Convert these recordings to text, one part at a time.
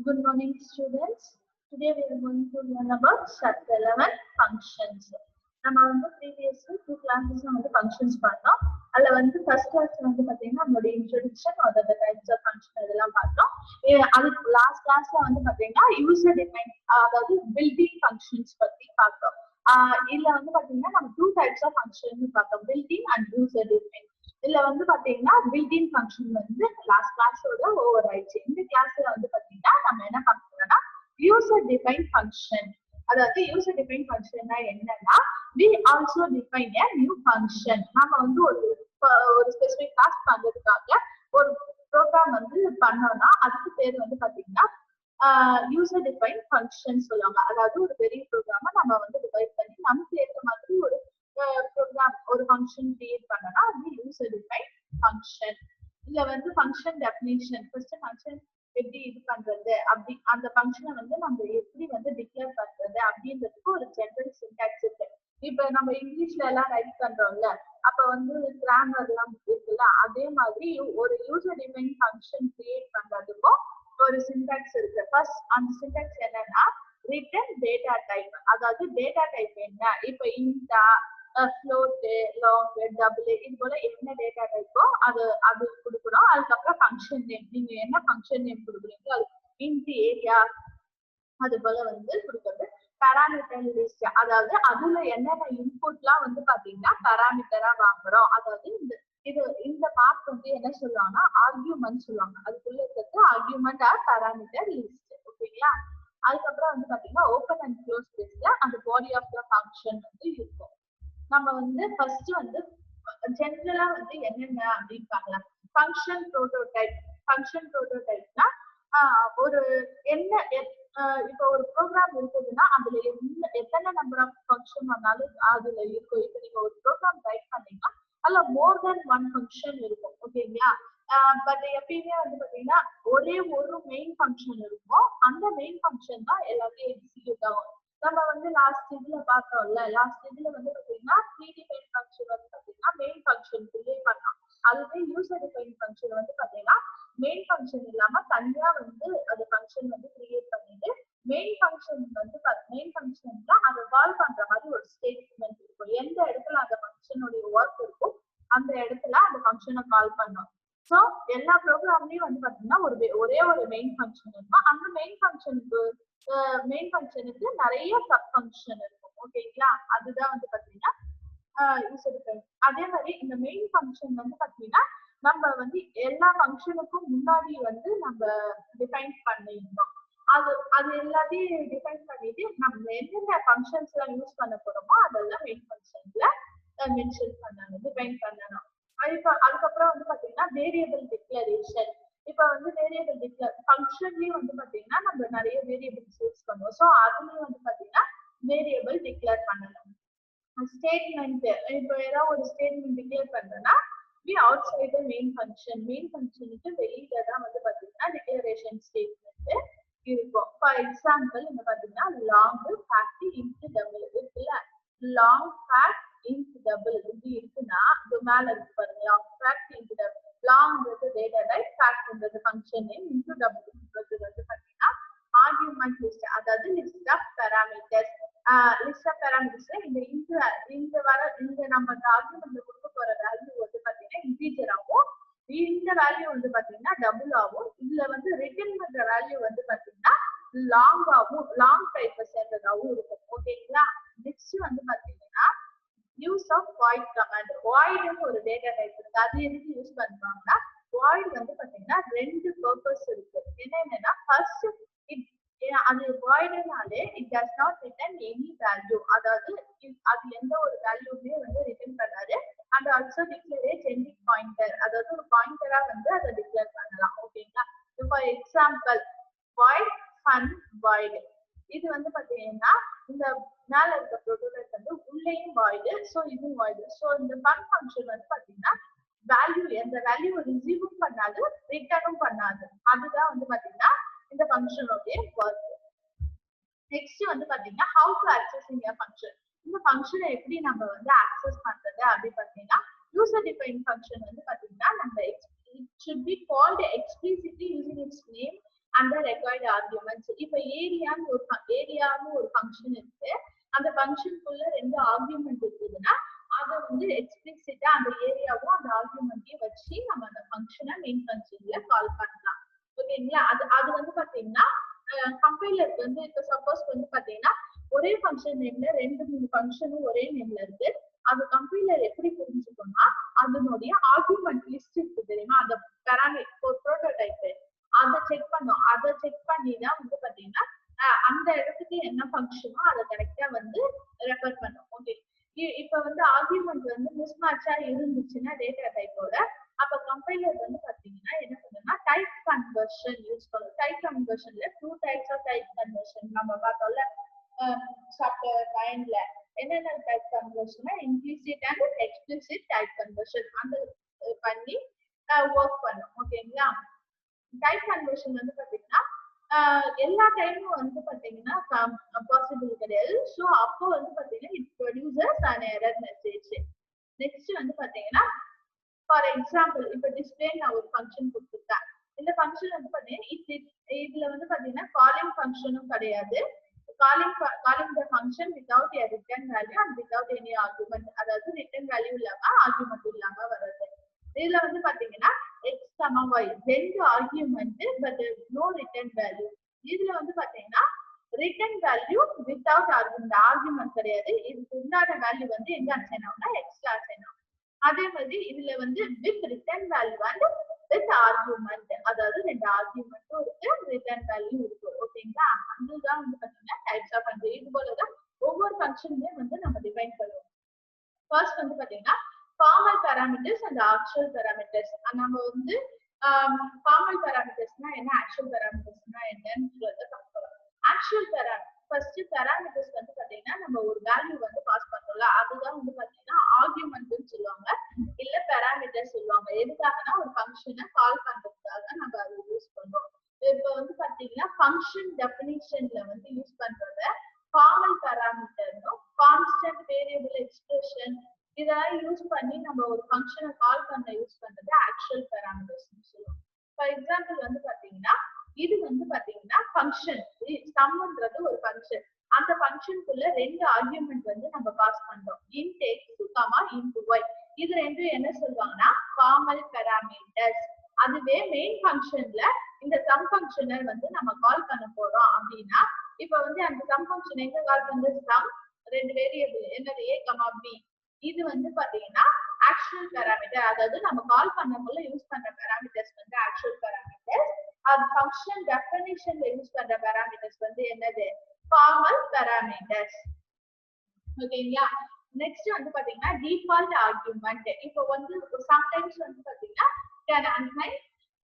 Good morning, students. Today we are going to learn about Set 11 functions. நம்ம வந்து previous two classes வந்து functions பார்த்தோம். அதுல வந்து first class வந்து பாத்தீங்கன்னா நம்மளுடைய introduction or the types of function இதெல்லாம் பார்த்தோம். அது last classல வந்து பாத்தீங்கன்னா user defined அதாவது built-in functions பத்தி பார்த்தோம். இதுல வந்து பாத்தீங்கன்னா நம்ம two types of functions பார்த்தோம், built-in and user defined. இதுல வந்து பாத்தீங்கன்னா built-in function வந்து லாஸ்ட் கிளாஸோட ஓவர் ஆயிடுச்சு. இந்த கிளாஸ்ல வந்து பாத்தீங்கன்னா நம்ம என்ன பார்க்கறோம்னா user defined function. அதாவது user defined functionனா என்னன்னா we also define a new function. நாம வந்து ஒரு ஸ்பெசிபிக் டாஸ்க் பண்றதுக்காக ஒரு ப்ரோக்ராம் வந்து பண்ணோம்னா அதுக்கு பேர் வந்து பாத்தீங்கன்னா user defined function சொல்லுவாங்க. அதாவது ஒரு பெரிய ப்ரோக்ராமை நம்ம வந்து டிவைட் பண்ணி நமக்கு ஏற்ற மாதிரி ஒரு ப்ரோக்ராம் ஒரு ஃபங்க்ஷன் கிரியேட் பண்ணனா அது யூசர் டிஃபைன்ட் ஃபங்க்ஷன். இதுல வந்து ஃபங்க்ஷன் டெஃபினிஷன், ஃபர்ஸ்ட் ஃபங்க்ஷன் எப்படி இது பண்றது அப்படி அந்த ஃபங்க்ஷனை வந்து நம்ம எப்படி வந்து டிக்ளேர் பண்றது அப்படின்றதுக்கு ஒரு ஜெனரல் சின்டாக்ஸ் இருக்கு. இப்ப நம்ம இங்கிலீஷ்ல எல்லாம் ரைட் பண்றோம்ல, அப்ப வந்து கிராமர் எல்லாம் இருக்குல்ல, அதே மாதிரி ஒரு யூசர் டிஃபைன்ட் ஃபங்க்ஷன் கிரியேட் பண்றதுக்கும் ஒரு சின்டாக்ஸ் இருக்கு. ஃபர்ஸ்ட் அந்த சின்டாக்ஸ் என்னன்னா ரிட்டர்ன் டேட்டா டைப். அதாவது டேட்டா டைப் என்ன, இப்ப இன்டா, float, long, double இது போல என்ன டேட்டா டைப்போ அது கொடுக்கணும். அதுக்கப்புறம் ஃபங்க்ஷன் நேம், நீங்க என்ன ஃபங்க்ஷன் நேம் கொடுக்குறீங்களோ அது இன்ட் ஏரியா அது போல வந்து கொடுக்குறது. பாராமீட்டர் லிஸ்ட், அதாவது அதுல என்னென்ன இன்புட்லாம் வந்து பாத்தீங்கன்னா பாராமீட்டரா வாங்குறோம். அதாவது இந்த பார்ட் வந்து என்ன சொல்லுவாங்கன்னா ஆர்கியூமெண்ட் சொல்லுவாங்க. அதுக்குள்ள இருக்கிறது ஆர்கியூமெண்ட் ஆர் பாராமீட்டர் லிஸ்ட். ஓகேங்களா? அதுக்கப்புறம் வந்து பாத்தீங்கன்னா ஓப்பன் அண்ட் க்ளோஸ் லிஸ்ட்ல அந்த பாடி ஆஃப் த ஃபங்க்ஷன் வந்து இருக்கும். நம்ம வந்து ஃபர்ஸ்ட் வந்து ஜெனரலா வந்து என்னென்ன அப்படின்னு பார்க்கலாம். Function prototype. ஃபங்க்ஷன் ப்ரோட்டோடைப்னா ஒரு என்ன இப்போ ஒரு ப்ரோக்ராம் இருக்குதுன்னா அதுல எத்தனை நம்பர் ஆஃப் ஃபங்க்ஷன் வந்தாலும் அதுல இருக்கும். இப்போ நீங்க ஒரு ப்ரோக்ராம் டைப் பண்ணீங்கன்னா அதுல மோர் தென் ஒன் ஃபங்க்ஷன் இருக்கும். ஓகேங்களா? பட் எப்பயுமே வந்து பாத்தீங்கன்னா ஒரே ஒரு மெயின் ஃபங்க்ஷன் இருக்கும். அந்த மெயின் ஃபங்க்ஷன் தான் எல்லாமே எக்ஸிக்யூட் ஆகும். நம்ம வந்து லாஸ்ட் இதுல பார்த்தோம்ல, லாஸ்ட் இதுல வந்து பாத்தீங்கன்னா ப்ரீடிஃபைன்ட் ஃபங்க்ஷன் வந்து பாத்தீங்கன்னா மெயின் ஃபங்க்ஷன் கிரியேட் பண்ணலாம். அதுவே யூசர் டிஃபைன்ட் ஃபங்க்ஷன் வந்து பாத்தீங்கன்னா மெயின் ஃபங்க்ஷன் இல்லாம தனியா வந்து அந்த ஃபங்க்ஷன் வந்து கிரியேட் பண்ணிட்டு மெயின் ஃபங்க்ஷன் வந்து மெயின் ஃபங்க்ஷன்ல அதை கால் பண்ற மாதிரி ஒரு ஸ்டேட்மெண்ட் இருக்கும். எந்த இடத்துல அந்த ஃபங்க்ஷனுடைய ஒர்க் இருக்கும் அந்த இடத்துல அந்த ஃபங்க்ஷனை கால் பண்ணும். ஸோ எல்லா ப்ரோக்ராம்லயும் வந்து பாத்தீங்கன்னா ஒரே ஒரு மெயின் ஃபங்க்ஷன் இருக்கும். அந்த மெயின் ஃபங்க்ஷனுக்கு நிறைய சப் ஃபங்க்ஷன் இருக்கும். ஓகேங்களா? அதுதான் வந்து பாத்தீங்கன்னா யூசர் டிஃபைன்ட். அதே மாதிரி இந்த மெயின் ஃபங்க்ஷன் வந்து பாத்தீங்கன்னா நம்ம வந்து எல்லா ஃபங்க்ஷனுக்கும் முன்னாடி வந்து நம்ம டிஃபைன் பண்ணிருந்தோம். அது எல்லாத்தையும் டிஃபைன் பண்ணிட்டு நம்ம என்னென்ன ஃபங்க்ஷன்ஸ் எல்லாம் யூஸ் பண்ண போறோமோ அதெல்லாம் மெயின் ஃபங்க்ஷன்ல மென்ஷன் பண்ணணும், டிஃபைன் பண்ணணும். அதுக்கப்புறம் வந்து பாத்தீங்கன்னா வேரியபிள் டிக்ளரேஷன். இப்ப வந்து வேரியபிள் ஃபங்க்ஷன்லயும் வந்து பாத்தீங்கன்னா நம்ம நிறைய வேரியபிள்ஸ் யூஸ் பண்ணுவோம். ஸோ அதுலயும் வந்து பாத்தீங்கன்னா வேரியபிள் டிக்ளேர் பண்ணணும். ஸ்டேட்மெண்ட், இப்போ ஏதாவது ஒரு ஸ்டேட்மெண்ட் டிக்ளேர் பண்றோம்னா we outside the main function. Main ஃபங்க்ஷனுக்கு வெளியில தான் வந்து பாத்தீங்கன்னா டிக்ளரேஷன் ஸ்டேட்மெண்ட் இருக்கும். ஃபார் எக்ஸாம்பிள் இங்க பாத்தீங்கன்னா லாங் ஃபேக்ட் இன்ட் டபுள் இருக்குல்ல, லாங் ஃபேக்ட் இன்ட் டபுள் இப்படி இருக்குன்னா இது மேல இருக்கு பாருங்க, லாங் ஃபேக்ட் இன்ட் டபுள். லாங்ன்றது டேட்டா டைப், ஃபேக்ட்ன்றது ஃபங்க்ஷன் நேம், இன்ட் டபுள்ன்றது வந்து பாத்தீங்கன்னா ஆர்குமெண்ட் லிஸ்ட், அதாவது list of parameters. List of பாராமீட்டர்ஸ்ல இந்த நம்ம ஆர்குமெண்ட்ல கொடுக்க போற வேல்யூ வந்து பாத்தீங்கன்னா இன்டீஜர் ஆகும். இந்த வேல்யூ வந்து பாத்தீங்கன்னா டபுள் ஆகும். இதுல வந்து ரிட்டர்ன் பண்ற வேல்யூ வந்து பாத்தீங்கன்னா லாங் டைப் சேர்ந்ததாகவும் இருக்கும். ஓகேங்களா? நெக்ஸ்ட் வந்து பாத்தீங்கன்னா யூஸ் ஆஃப் வாய்ட் கமாண்ட். வாய்ட்னு ஒரு டேட்டா டைப் இருக்கு. அது எதுக்கு யூஸ் பண்ணுவாங்கன்னா வாய்ட் வந்து பாத்தீங்கன்னா ரெண்டு பர்பஸ் இருக்கு. என்னன்னா ஃபர்ஸ்ட் அது வாய்டுனாலே it does not return any value, அதாவது அது எந்த ஒரு வேல்யூமே வந்து ரிட்டர்ன் பண்ணாது. And also declare a generic pointer, அதாவது ஒரு பாயிண்டரா வந்து அதை டிக்ளேர் பண்ணலாம். ஓகேங்களா? For example void fun void, இது வந்து பாத்தீங்கன்னா இந்த மேல இருக்க ப்ரோட்டோடைப் வந்து உள்ளேயும் வாய்டு, ஸோ இதுவும் வாய்டு. ஸோ இந்த ஃபன் ஃபங்க்ஷன் வந்து பாத்தீங்கன்னா வேல்யூ எந்த வேல்யூ ரிசீவும் பண்ணாது, ரிட்டர்னும் பண்ணாது. அதுதான் வந்து பாத்தீங்கன்னா இந்த ஃபங்க்ஷனுடைய ஒர்க். நெக்ஸ்ட் வந்து பாத்தீங்கன்னா how to accessing a function. இந்த ஃபங்க்ஷனை எப்படி நம்ம வந்து ஆக்சஸ் பண்றது அப்படி பாத்தீங்கன்னா யூசர் டிஃபைன்ட் ஃபங்க்ஷன் வந்து பாத்தீங்கன்னா நம்ம it should be called explicitly using its name and the required arguments. இப்ப ஏரியான்னு ஒரு ஃபங்க்ஷன் இருக்கு. அந்த ஃபங்க்ஷனுக்குள்ள ரெண்டு ஆர்குமெண்ட் இருக்குதுன்னா அதை வந்து எக்ஸ்பிளிசிட்டா அந்த ஏரியாவும் அந்த ஆர்குமெண்ட்டையும் வச்சு நம்ம அந்த ஃபங்க்ஷனை மெயின் ஃபங்க்ஷன்ல கால் பண்ணலாம். ஓகேங்களா? அது வந்து பாத்தீங்கன்னா கம்பைலருக்கு வந்து இப்ப சப்போஸ் வந்து பாத்தீங்கன்னா ஒரே ஃபங்க்ஷன் நேம்ல 2-3 ஃபங்க்ஷனும் ஒரே நேம்ல இருக்கு. அது கம்பைலர் எப்படி புரிஞ்சுக்கணும்னா அதனுடைய ஆர்குமெண்ட் லிஸ்ட் இருக்கு தெரியுமா, அந்த பேராமீட்டர் புரோட்டோடைப் அதை செக் பண்ணும். அதை செக் பண்ணி தான் வந்து பாத்தீங்கன்னா அந்த இடத்துக்கு என்ன ஃபங்க்ஷனோ அதை கரெக்டா வந்து ரெஃபர் பண்ணும். ஓகே, இப்ப வந்து ஆர்குமெண்ட் வந்து மிஸ்மேட்சா இருந்துச்சுன்னா டேட்டா டைப்போட, அப்ப கம்பைலர் வந்து பாத்தீங்கன்னா என்ன பண்ணுன்னா டைப் கன்வர்ஷன் யூஸ் பண்ணும். டைப் கன்வர்ஷன்ல 2 டைப்ஸ் ஆஃப் டைப் கன்வர்ஷன் நம்ம பார்த்தோம்ல சாப்டர் 9ல. என்னென்ன டைப் கன்வர்ஷன்னா implicit and explicit type conversion அந்த பண்ணி ஒர்க் பண்ணும். ஓகேங்களா? டைப் கன்வர்ஷன் வந்து பாத்தீங்கன்னா எல்லா டைமும் வந்து பாத்தீங்கன்னா பாசிபிள் கிடையாது. ஸோ அப்போ வந்து பாத்தீங்கன்னா it producers an error message. Next வந்து பாத்தீங்கன்னா ஃபார் எக்ஸாம்பிள் இப்ப டிஸ்பிளே நான் ஒரு ஃபங்க்ஷன் கொடுத்துருக்கேன். இந்த ஃபங்க்ஷன் வந்து பாத்தீங்கன்னா இதுல வந்து பாத்தீங்கன்னா காலிங் ஃபங்க்ஷனும் கிடையாது. calling the function without a return value and without any argument. அதாவது ரிட்டர்ன் வேல்யூ இல்லாம ஆர்குமெண்ட் இல்லாம வருது. இதுல வந்து பாத்தீங்கன்னா x, y ரெண்டு argument but no return value. இதுல வந்து பாத்தீங்கன்னா ரிட்டர்ன் வேல்யூ வித்தவுட் ஆர்குமெண்ட் கிடையாது. இதுக்கு உண்டான வேல்யூ வந்து எங்க அசைன் ஆகும்னா எக்ஸ்ல அசைன் ஆகும். அதே மாதிரி இதுல வந்து with return value and with argument, அதாவது ரெண்டு ஆர்குமெண்ட்டும் இருக்கு, ரிட்டர்ன் வேல்யூ இருக்கு. ஓகேங்களா? அதுதான் வந்து பாத்தீங்கன்னா டைப்ஸ் ஆஃப் ஃபங்க்ஷன். இது போலதான் ஒவ்வொரு ஃபங்க்ஷனுமே வந்து நம்ம டிஃபைன் பண்ணுவோம். ஃபர்ஸ்ட் வந்து பாத்தீங்கன்னா formal parameters and actual parameters. நம்ம வந்து ஃபார்மல் பாராமீட்டர்ஸ்னா என்ன, ஆக்சுவல் பாராமீட்டர்ஸ்னா என்னன்னு பார்க்கலாம். ஆக்சுவல் ஃபர்ஸ்ட் பாராமீட்டர்ஸ் வந்து பாத்தீங்கன்னா நம்ம ஒரு வேல்யூ வந்து பாஸ் பண்றோம்ல, அதுதான் வந்து பாத்தீங்கன்னா ஆர்குமெண்ட்னு சொல்லுவாங்க, இல்ல பாராமீட்டர் சொல்லுவாங்க. எதுக்காகனா ஒரு ஃபங்க்ஷனை கால் பண்றதுக்காக நம்ம அதை யூஸ் பண்றோம். இப்ப வந்து பாத்தீங்கன்னா ஃபங்க்ஷன் டெஃபினிஷன்ல வந்து யூஸ் பண்றத ஃபார்மல் பாராமீட்டர்னும் கான்ஸ்டன்ட் வேரியபிள் எக்ஸ்பிரஷன் இதெல்லாம் யூஸ் பண்ணி நம்ம ஒரு ஃபங்க்ஷனை கால் பண்ண யூஸ் பண்றது ஆக்சுவல் பாராமீட்டர்ஸ்னு சொல்லுவோம். ஃபார் எக்ஸாம்பிள் வந்து பாத்தீங்கன்னா இது வந்து பாத்தீங்கன்னா ஃபங்க்ஷன் சம்ன்றது ஒரு ஃபங்க்ஷன். அந்த ஃபங்க்ஷனுக்குள்ள ரெண்டு ஆர்குமெண்ட் வந்து நம்ம பாஸ் பண்றோம், int x, int y. இது ரெண்டும் என்ன சொல்லுவாங்கன்னா ஃபார்மல் பாராமீட்டர்ஸ். அதுவே மெயின் ஃபங்க்ஷன்ல இந்த சம் ஃபங்க்ஷனை வந்து நம்ம கால் பண்ண போறோம் அப்படின்னா இப்ப வந்து அந்த சம் ஃபங்க்ஷன் எங்க கால் பண்றது, சம் ரெண்டு வேரியபிள் என்னது a, b. இது வந்து பாத்தீங்கன்னா ஆக்சுவல் பாராமீட்டர், அதாவது நம்ம கால் பண்ணக்குள்ள யூஸ் பண்ற பாராமீட்டர்ஸ் வந்து ஆக்சுவல் பாராமீட்டர்ஸ். அது ஃபங்க்ஷன் டெஃபினிஷன்ல யூஸ் பண்ற பாராமீட்டர்ஸ் வந்து என்னது, ஃபார்மல் பாராமீட்டர்ஸ். ஓகேங்களா? நெக்ஸ்ட் வந்து பாத்தீங்கன்னா டிஃபால்ட் ஆர்குமெண்ட். இப்போ வந்து சம்டைம்ஸ் வந்து பாத்தீங்கன்னா can assign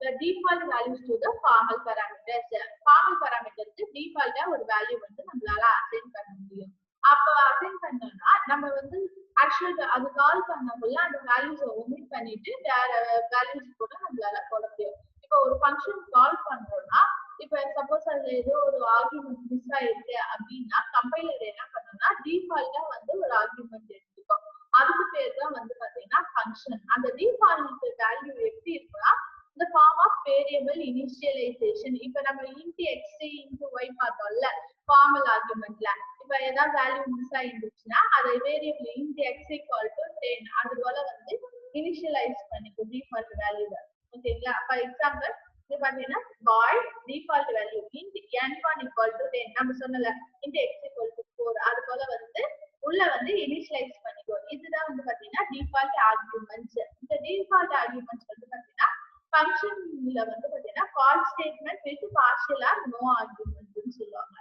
the default values to the formal parameters. formal parameters default ஒரு வேல்யூ வந்து நம்மளால அசைன் பண்ண முடியும். அப்ப அசைன் பண்ணோம்னா நம்ம வந்து ஆக்சுவல் அது கால் பண்ணக்குள்ள அந்த வேல்யூஸை ஒமிட் பண்ணிட்டு வேற வேல்யூஸ் கூட நம்மளால போட முடியும். இப்போ ஒரு ஃபங்க்ஷன் கால் பண்றோம்னா இப்ப சப்போஸ் அதுல ஏதோ ஒரு ஆர்குமெண்ட் மிஸ் ஆயிருக்கு அப்படின்னா கம்பைலர் என்ன பண்ணணும்னா டிஃபால்ட்டா வந்து ஒரு ஆர்குமெண்ட் எடுத்துக்கும். அதுக்கு பேர் தான் வந்து பாத்தீங்கன்னா ஃபங்க்ஷன். அந்த டிஃபால்ட் வேல்யூ எப்படி இருக்குன்னா இந்த ஃபார்ம் ஆஃப் வேரியபிள் இனிஷியலைசேஷன். இப்ப நம்ம int x int y பார்த்தோம்ல ஃபார்மல் ஆர்குமெண்ட்ல, இப்ப ஏதாவது வேல்யூ மிஸ் ஆயிருந்துச்சுன்னா அதை வேரியபிள் int x = 10 அது போல வந்து இனிஷியலைஸ் பண்ணிக்கும் டிஃபால்ட் வேல்யூ. ஓகேங்களா? ஃபார் எக்ஸாம்பிள் இது பாத்தீங்கன்னா boy default value int n1 = 10 நம்ம சொன்னல int x = 4 அது போல வந்து உள்ள வந்து இனிஷியலைஸ் பண்ணிக்கோ. இதுதான் வந்து பாத்தீங்கன்னா டிஃபால்ட் ஆர்குமெண்ட்ஸ். இந்த டிஃபால்ட் ஆர்குமெண்ட்ஸ் வந்து பாத்தீங்கன்னா ஃபங்க்ஷன்ல வந்து பாத்தீங்கன்னா call statement with partial or no ஆர்குமெண்ட்னு சொல்லுவாங்க.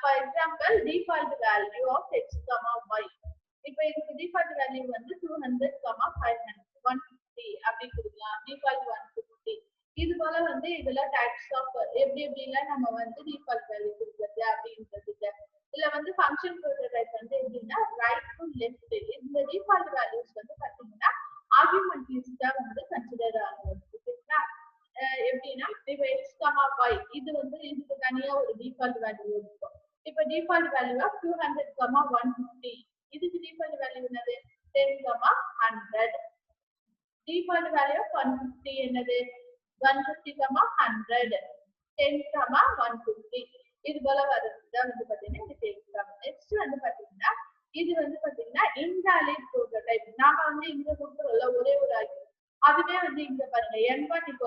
For example default value of x, y. இப்போ இதுக்கு டிஃபால்ட் வேல்யூ வந்து 200, 500, 150 அப்படி கொடுக்கலாம். டிஃபால்ட் 150. இது போல வந்து இதெல்லாம் டைப்ஸ் ஆஃப் எப்படிலாம் நம்ம வந்து டிஃபால்ட் வேல்யூ கொடுக்குறது அப்படின்றதுக்கு. இதுல வந்து ஃபங்க்ஷன் ப்ரோட்டோடைப் வந்து எப்படின்னா ரைட் டு லெஃப்ட். இந்த டிஃபால்ட் வேல்யூஸ் வந்து பாத்தீங்கன்னா ஆர்குமெண்ட் லிஸ்டா வந்து கன்சிடர் ஆகும். ஓகேங்களா? எப்படின்னா இப்போ x, y இது வந்து இதுக்கு தனியா ஒரு டிஃபால்ட் வேல்யூ இருக்கும். இப்போ டிஃபால்ட் வேல்யூ ஆஃப் 200, 150. இதுக்கு டிஃபால்ட் வேல்யூ என்னது 10, 100. டிஃபால்ட் வேல்யூ ஆஃப் 150 என்னது 150, 100. 10,150 இது போல வருது வந்து பாத்தீங்கன்னா இந்த எக்ஸாம். நெக்ஸ்ட் வந்து பாத்தீங்கன்னா இது வந்து பாத்தீங்கன்னா இன்வாலிட் புரோட்டோடைப். நாம வந்து இங்க கொடுக்குறோம்ல ஒரே ஒரு ஆர்குமெண்ட், அதுவே வந்து இங்க பாருங்க n1 =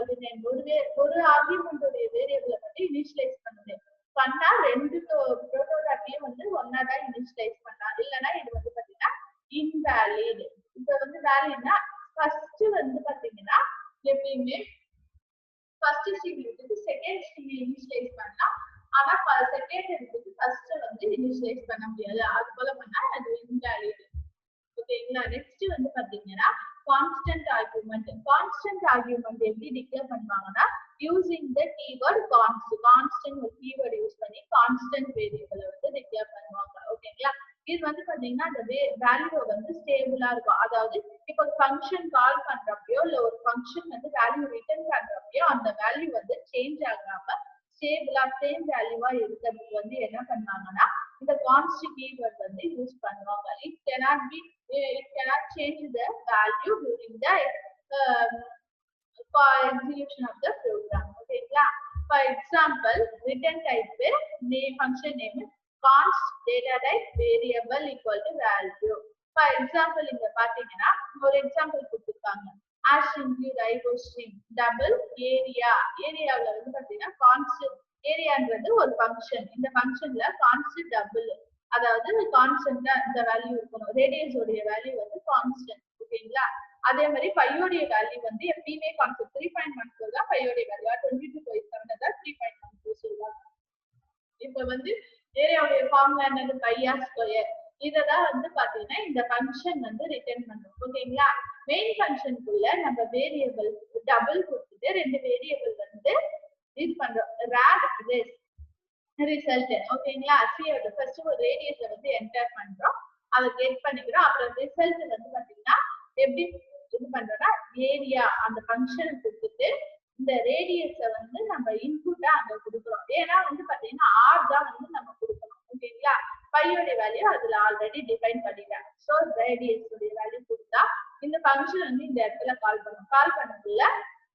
9 ஒரு ஆர்குமெண்ட் உடைய வேரியபிளை வந்து இனிஷியலைஸ் பண்ணுது. பண்ணா ரெண்டு புரோட்டோடைப்பையும் வந்து ஒன்னா தான் இனிஷியலைஸ் பண்ணா, இல்லனா இது வந்து பாத்தீங்கன்னா இன்வாலிட். இப்ப வந்து வேலிட்னா ஃபர்ஸ்ட் வந்து பாத்தீங்கன்னா எப்பயுமே ஃபர்ஸ்ட் ஸ்ட்ரிங் எடுத்து செகண்ட் ஸ்ட்ரிங் இனிஷியலைஸ் பண்ணலாம். ஆனா செகண்ட் எடுத்து ஃபர்ஸ்ட் வந்து இனிஷியலைஸ் பண்ண முடியாது. அது போல பண்ணா அது இன்வாலிட். ஓகேங்களா? நெக்ஸ்ட் வந்து பாத்தீங்கன்னா கான்ஸ்டன்ட் ஆர்குமெண்ட். கான்ஸ்டன்ட் ஆர்குமெண்ட் எப்படி டிக்ளேர் பண்ணுவாங்கன்னா யூசிங் தி கீவேர்ட் கான்ஸ்டன்ட் ஒரு கீவேர்ட் யூஸ் பண்ணி கான்ஸ்டன்ட் வேரியபிளை வந்து டிக்ளேர் பண்ணுவாங்க. ஓகேங்களா? இது வந்து பாத்தீங்கன்னா அந்த வேல்யூ வந்து ஸ்டேபிளா இருக்கும். அதாவது இப்போ ஃபங்க்ஷன் கால் பண்றப்பயோ இல்ல ஒரு ஃபங்க்ஷன் வந்து வேல்யூ ரிட்டர்ன் பண்றப்பயோ அந்த வேல்யூ வந்து சேஞ்ச் ஆகாம ஸ்டேபிளா சேம் வேல்யூவா இருக்கிறதுக்கு வந்து என்ன பண்ணுவாங்கன்னா இந்த கான்ஸ்டன்ட் கீவேர்ட் வந்து யூஸ் பண்ணுவாங்க. It cannot change the value during the execution of the program. ஓகேங்களா? For example, return type function name const data type variable equal to value. For example, இங்க பாத்தீங்கன்னா ஒரு எக்ஸாம்பிள் கொடுத்திருக்காங்க. Hash include IOString double ஏரியால வந்து பாத்தீங்கன்னா constant ஏரியான்றது ஒரு function. இந்த ஃபங்க்ஷன்ல கான்ஸ்டன்ட் டபுள், அதாவது கான்ஸ்டன்ட்டா இந்த வேல்யூ இருக்கணும். ரேடியஸ் உடைய வேல்யூ வந்து கான்ஸ்டன்ட். ஓகேங்களா? அதே மாதிரி பையோடைய வேல்யூ வந்து எப்பயுமே கான்ஸ்டன்ட். 3.14 தான் பையோடைய வேல்யூ. 22/7 தான் 3.14 சொல்லுவாங்க. இப்ப வந்து ஏரியாவுடைய ஃபார்முலா என்னது πr². இததான் வந்து பாத்தீங்கன்னா இந்த ஃபங்க்ஷன் வந்து ரிட்டர்ன் பண்ணும். ஓகேங்களா? மெயின் ஃபங்க்ஷனுக்குள்ள நம்ம வேரியபிள் டபுள் கொடுத்துட்டு ரெண்டு வேரியபிள் வந்து இது பண்றோம். ரிசல்ட். ஓகேங்களா? ஃபர்ஸ்ட் ஒரு ரேடியஸ்ல வந்து என்டர் பண்றோம், அதை கெட் பண்ணிக்கிறோம். அப்புறம் ரிசல்ட் வந்து பாத்தீங்கன்னா எப்படி இது பண்றோம்னா ஏரியா அந்த ஃபங்க்ஷனை கொடுத்துட்டு இந்த ரேடியஸை வந்து நம்ம இன்புட்டா அங்க கொடுக்குறோம். ஏன்னா வந்து பாத்தீங்கன்னா ஆர் தான் வந்து நம்ம கொடுக்கணும். ஓகேங்களா? பையோட வேல்யூ அதுல ஆல்ரெடி டிஃபைன் பண்ணிட்டாங்க. ஸோ ரேடியஸ் உடைய வேல்யூ கொடுத்தா இந்த ஃபங்க்ஷன் வந்து இந்த இடத்துல கால் பண்ணும். கால் பண்ணதுல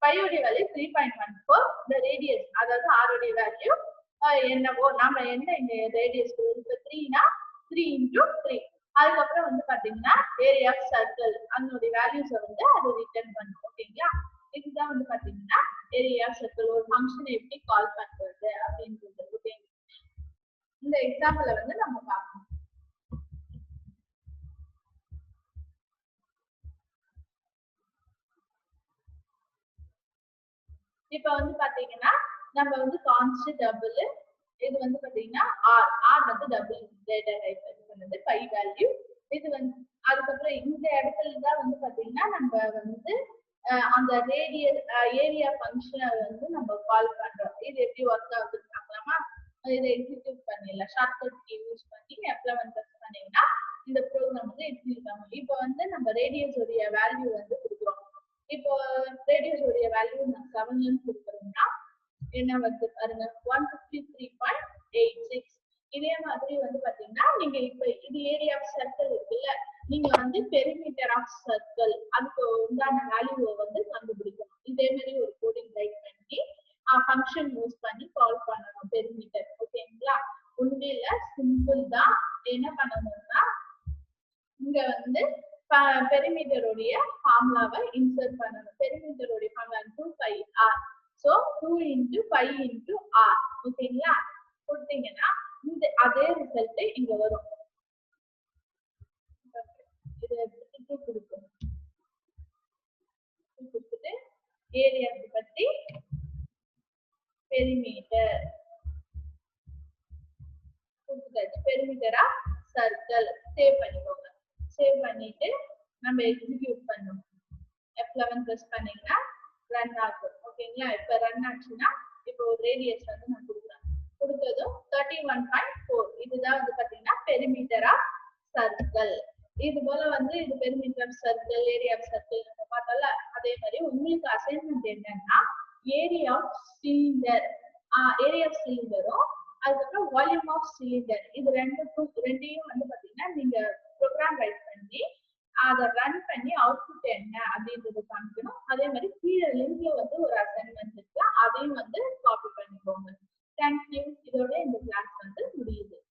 பையோட வேல்யூ 3.14, இந்த ரேடியஸ் அதாவது ஆருடைய வேல்யூ என்னவோ நாம என்ன இந்த ரேடியஸ் 3னா 3 × 3. அதுக்கப்புறம் வந்து பாத்தீங்கன்னா ஏரியா ஆஃப் சர்க்கிள் அதனுடைய வேல்யூஸை வந்து அது ரிட்டர்ன் பண்ணும். ஓகேங்களா? இதுதான் வந்து பாத்தீங்கன்னா ஏரியா ஆஃப் சர்க்கிள் ஒரு ஃபங்க்ஷனை எப்படி கால் பண்றது அப்படின்றது. ஓகே, இந்த எக்ஸாம்பிளை வந்து நம்ம பார்க்கணும். இப்ப வந்து பாத்தீங்கன்னா நம்ம வந்து கான்ஸ்டன்ட் டபுள், இது வந்து பாத்தீங்கன்னா ஆர் வந்து டபுள் டேட்டா டைப் பண்ணது பை வேல்யூ. இது வந்து அதுக்கப்புறம் இந்த இடத்துல தான் வந்து பாத்தீங்கன்னா நம்ம வந்து அந்த ஏரியா ஃபங்க்ஷனை வந்து நம்ம கால் பண்றோம். இது எப்படி ஒர்க் ஆகுதுன்னு பார்க்கலாமா? இதை எக்ஸிக்யூட் பண்ணிடலாம். ஷார்ட்கட் கீ யூஸ் பண்ணி F11 பிரஸ் பண்ணீங்கன்னா இந்த ப்ரோக்ராம் வந்து எக்ஸிக்யூட் ஆகும். இப்போ வந்து நம்ம ரேடியஸ் உடைய வேல்யூ வந்து கொடுக்குறோம். இப்போ ரேடியஸ் உடைய வேல்யூ நான் 7 கொடுக்குறோம்னா என்ன வந்து பாருங்க 153.86. இதே மாதிரி வந்து பாத்தீங்கன்னா நீங்க இப்ப இது ஏரியா ஆஃப் சர்க்கிள் இருக்குல்ல, நீங்க வந்து பெரிமீட்டர் ஆஃப் சர்க்கிள் அதுக்கு உண்டான வேல்யூவை வந்து கண்டுபிடிக்கணும். இதே மாதிரி ஒரு கோடிங் ரைட் பண்ணி ஃபங்க்ஷன் யூஸ் பண்ணி கால் பண்ணணும் பெரிமீட்டர். ஓகேங்களா? உண்மையில சிம்பிள் தான். என்ன பண்ணணும்னா இங்க வந்து பெரிமீட்டருடைய ஃபார்முலாவை இன்சர்ட் பண்ணணும். பெரிமீட்டருடைய ஃபார்முலா 2πr. So 2 × π × r. ஓகேங்களா? கொடுத்தீங்கன்னா இந்த அதே ரிசல்ட் இங்க வரும். இதை எடுத்துட்டு கொடுக்கணும். கொடுத்துட்டு ஏரியாவை பத்தி பெரிமீட்டர் கொடுத்தாச்சு. பெரிமீட்டரா சர்க்கிள் சேவ் பண்ணிக்கோங்க. சேவ் பண்ணிட்டு நம்ம எக்ஸிக்யூட் பண்ணணும். F11 பிரஸ் பண்ணீங்கன்னா ரன் ஆகும். ஓகேங்களா? இப்ப ரன் ஆச்சுன்னா இப்போ ஒரு ரேடியஸ் வந்து நான் கொடுக்குறேன். கொடுத்ததும் 31.4. இதுதான் வந்து பாத்தீங்கன்னா பெரிமீட்டர் ஆஃப் சர்க்கிள். இது போல வந்து இது perimeter of circle, area of circle நம்ம பார்த்தோம்ல, அதே மாதிரி உங்களுக்கு அசைன்மெண்ட் என்னன்னா area of cylinder, area of சிலிண்டரும் அதுக்கப்புறம் வால்யூம் ஆஃப் சிலிண்டர், இது ரெண்டையும் வந்து பாத்தீங்கன்னா நீங்க ப்ரோக்ராம் ரைட் பண்ணி அதை ரன் பண்ணி அவுட்புட் என்ன அப்படின்றத காமிக்கணும். அதே மாதிரி கீழே லிங்க்ல வந்து ஒரு அசைன்மெண்ட் இருக்கு, அதையும் வந்து காப்பி பண்ணிக்கோங்க. தேங்க்யூ. இதோட இந்த கிளாஸ் வந்து முடியுது.